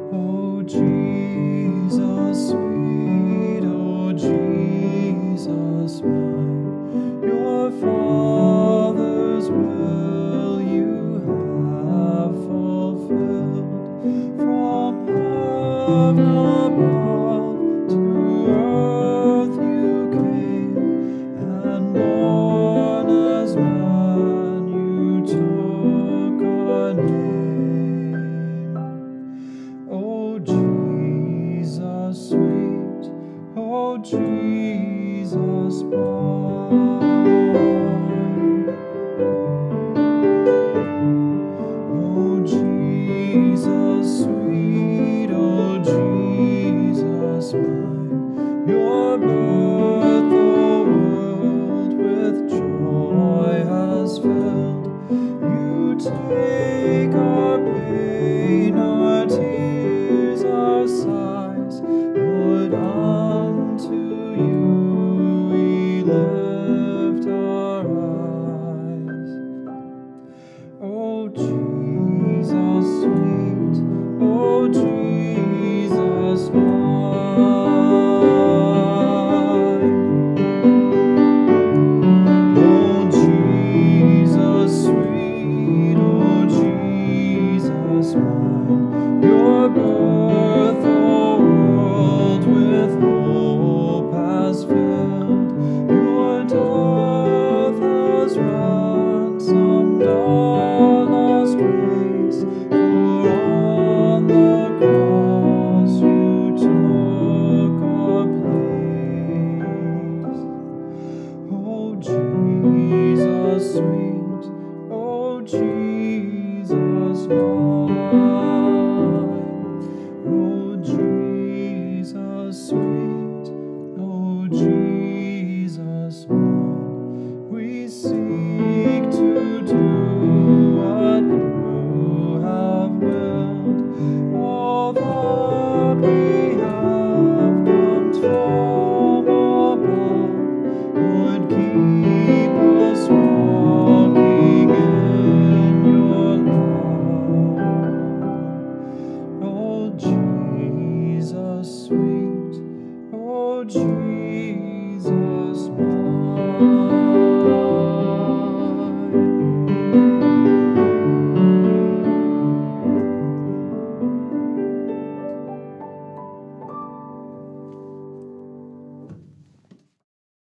Oh Jesus, sweet, oh Jesus mine, your Father's will you have fulfilled. From heaven above to earth you came, and born as man you took our name. Oh Jesus sweet, oh Jesus mine. Oh Jesus sweet, oh Jesus mine, your birth the world with joy has filled. You take our pain, our tears, our sighs, Lord, unto you we lift our eyes. Oh Jesus sweet, oh Jesus mine. Oh Jesus sweet, oh Jesus mine, your birth the world with hope has filled. Your death has ransomed our lost grace, for on the cross you took our place. Oh Jesus sweet, oh Jesus mine, oh Jesus sweet.